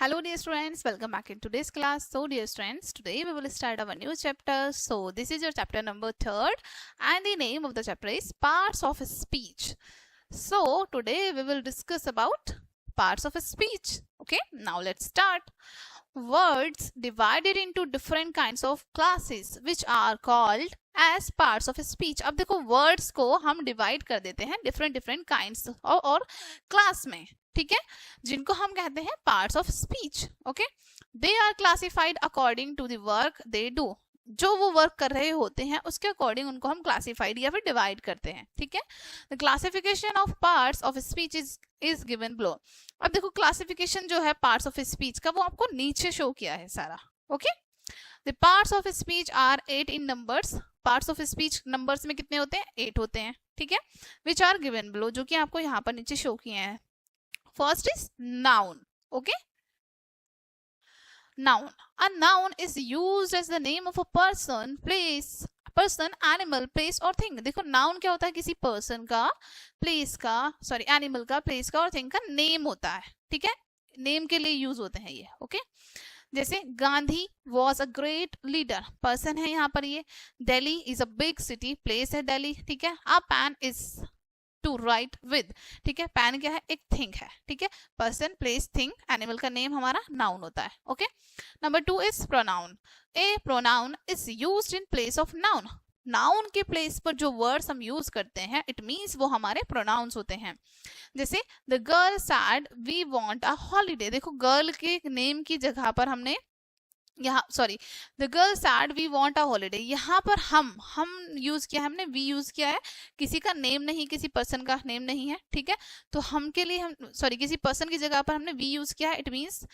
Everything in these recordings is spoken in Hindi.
Hello dear students, welcome back in today's class. So dear students, today we will start our new chapter. So this is your chapter number 3rd and the name of the chapter is Parts of Speech. So today we will discuss about parts of speech. Okay, now let's start. Words divided into different kinds of classes which are called as parts of speech. अब देखो words को हम divide कर देते हैं different kinds और class में, ठीक है, जिनको हम कहते हैं parts of speech. Okay, they are classified according to the work they do. जो वो वर्क कर रहे होते हैं उसके अकॉर्डिंग उनको हम क्लासिफाइड या फिर डिवाइड करते हैं. ठीक है, the classification of parts of speech is given below. अब देखो क्लासिफिकेशन जो है पार्ट्स ऑफ स्पीच का वो आपको नीचे शो किया है सारा. Okay, the parts of speech are 8 in numbers. Parts of speech numbers में कितने होते हैं? 8 होते हैं. ठीक है, विच आर गिवन बिलो, जो कि आपको यहाँ पर नीचे शो किए हैं. First is noun. Okay, noun. A noun is used as the name of a person, animal, place or thing. देखो noun क्या होता है? किसी person का, place का, animal का, place का और thing का name होता है. ठीक है, name के लिए use होते हैं ये. Okay, जैसे Gandhi was a great leader, person है यहाँ पर ये. Delhi is a big city, place है Delhi. ठीक है, a pen is to write with. ठीक है, पैन क्या है? एक थिंग है. ठीक है, पर्सन, प्लेस, थिंग, एनिमल का नेम हमारा नाउन होता है. Okay, number 2 is pronoun. A pronoun is used in place of noun. Noun के प्लेस पर जो वर्ड्स हम यूज करते हैं इट मीन्स वो हमारे प्रोनाउंस होते हैं. जैसे the girl said we want a holiday. देखो गर्ल के नेम की जगह पर हमने यहाँ the girl said we want a holiday, यहाँ पर हम यूज किया है, हमने वी यूज किया है. किसी का नेम नहीं, किसी पर्सन का नेम नहीं है. ठीक है, तो हम के लिए हम किसी पर्सन की जगह पर हमने वी यूज किया है. इट मीन्स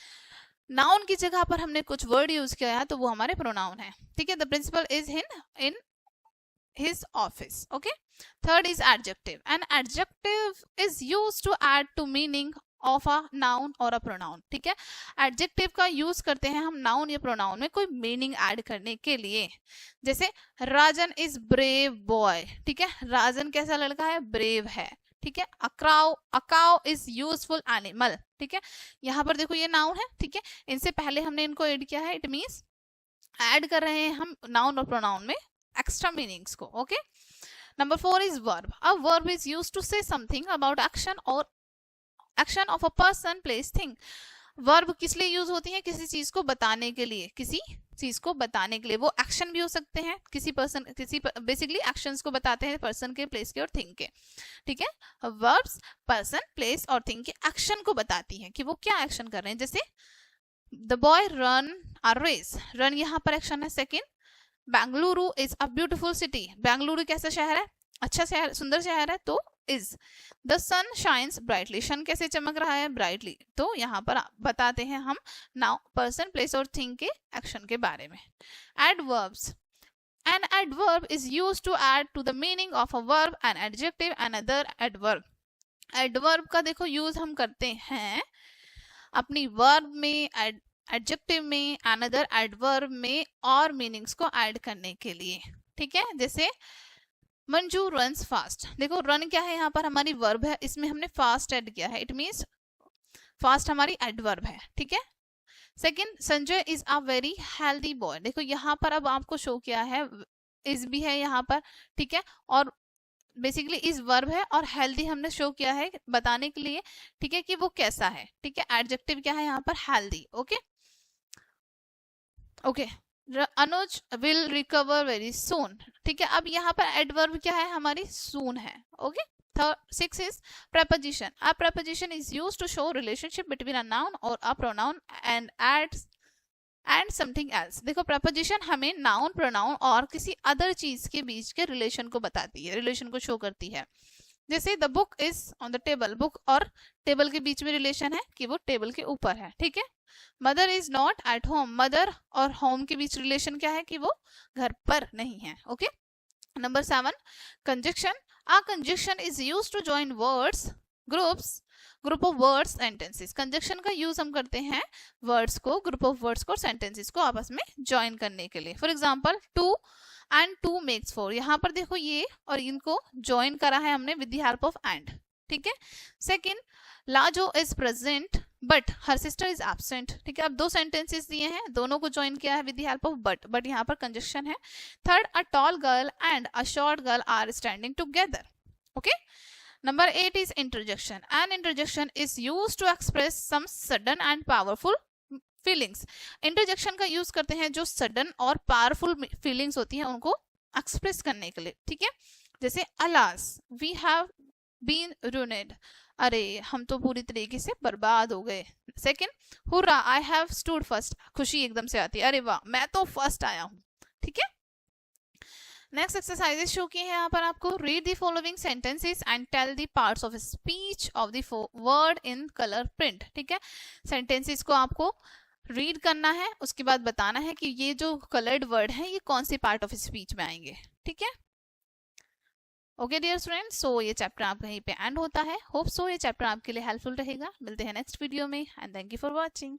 नाउन की जगह पर हमने कुछ वर्ड यूज किया है तो वो हमारे प्रोनाउन है. ठीक है, the principal is in his office. Okay, third is adjective. An adjective is used to add to meaning of a noun or a pronoun. ठीक है, एडजेक्टिव का यूज करते हैं हम नाउन या प्रोनाउन में कोई मीनिंग ऐड करने के लिए. जैसे राजन इज ब्रेव बॉय. ठीक है, राजन कैसा लड़का है? ब्रेव है. ठीक है, अकाउ इज यूजफुल एनिमल. ठीक है, यहाँ पर देखो ये नाउन है. ठीक है, इनसे पहले हमने इनको ऐड किया है. इट मीन्स ऐड कर रहे हैं हम नाउन और प्रोनाउन में एक्स्ट्रा मीनिंग्स को. Okay, number 4 is verb. A verb is used to say something about action और action of a person, place, thing. Verb किस लिए यूज होती है? किसी चीज को बताने के लिए. किसी चीज को बताने के लिए. वो एक्शन भी हो सकते हैं, बेसिकली एक्शंस को बताते हैं पर्सन के, प्लेस के और थिंग के. ठीक है, वर्ब्स पर्सन, प्लेस और थिंग के एक्शन को बताती हैं कि वो क्या एक्शन कर रहे हैं. जैसे the boy run a race. Run यहाँ पर एक्शन है. Second, Bengaluru is a beautiful city. Bengaluru कैसा शहर है? अच्छा शहर, सुंदर शहर है, तो is. The sun shines brightly. Sun कैसे चमक रहा है? ब्राइटली. तो यहाँ पर बताते हैं हम नाउ पर्सन, प्लेस और थिंग के एक्शन के बारे में. Adverbs. An adverb is used to add to the meaning of a verb, an adjective, another adverb. Adverb का देखो यूज हम करते हैं अपनी वर्ब में, एडजेक्टिव में, अनदर एडवर्ब में और मीनिंग्स को ऐड करने के लिए. ठीक है, जैसे मंजू रन्स फास्ट. देखो रन क्या है? यहाँ पर हमारी वर्ब है, इसमें हमने फास्ट ऐड किया है. इट मीन्स फास्ट हमारी एडवर्ब है. ठीक है, second, Sanjay is a very healthy boy. देखो यहाँ पर अब आपको शो किया है, इज भी है यहाँ पर. ठीक है, और बेसिकली इज वर्ब है और हेल्दी हमने शो किया है बताने के लिए. ठीक है, कि वो कैसा है. ठीक है, एडजेक्टिव क्या है यहाँ पर? Healthy. Okay okay, Anuj will recover very soon. ठीक है, अब यहाँ पर एडवर्ब क्या है? हमारी सून है. Okay, 6 is preposition. A preposition is used to show relationship between a noun or a pronoun and something else. देखो preposition हमें नाउन, प्रोनाउन और किसी अदर चीज के बीच के रिलेशन को बताती है, रिलेशन को शो करती है. जैसे the book is on the table. Book और टेबल के बीच में रिलेशन है कि वो टेबल के ऊपर है. ठीक है, mother is not at home. Mother और होम के बीच रिलेशन क्या है? कि वो घर पर नहीं है. Okay, number 7, conjunction. A conjunction is used to join words, group of words, sentences. Conjunction का यूज हम करते हैं वर्ड्स को, ग्रुप ऑफ वर्ड्स को, सेंटेंसेस को आपस में ज्वाइन करने के लिए. For example 2 and 2 makes 4. यहाँ पर देखो ये और इनको ज्वाइन करा है हमने with the help of and. ठीक है, second, Lajo is present but her sister is absent. ठीक है, अब दो सेंटेंसेस दिए हैं, दोनों को ज्वाइन किया है with the help of but यहाँ पर कंजक्शन है। Third, a tall girl and a short girl are standing together. Okay, number 8 is interjection. An interjection is used to express some sudden and powerful feelings. Interjection का यूज करते हैं जो sudden और powerful feelings होती हैं उनको एक्सप्रेस करने के लिए। ठीक है, जैसे alas we have been ruined, अरे हम तो पूरी तरीके से बर्बाद हो गए। Second, hurrah I have stood first, खुशी एकदम से आती है, अरे वाह मैं तो फर्स्ट आया हूँ। ठीक है, नेक्स्ट एक्सरसाइजेस शो किए हैं यहाँ पर आपको। Read the following sentences and tell the parts of speech of the word in colour print. ठीक है, सेंटेंसेस को आपको रीड करना है, उसके बाद बताना है कि ये जो कलर्ड वर्ड है ये कौन सी पार्ट ऑफ स्पीच में आएंगे। ठीक है, ओके डियर स्टूडेंट्स, सो ये चैप्टर आप कहीं पे एंड होता है। होप सो ये चैप्टर आपके लिए हेल्पफुल रहेगा। मिलते हैं नेक्स्ट वीडियो में and thank you for watching.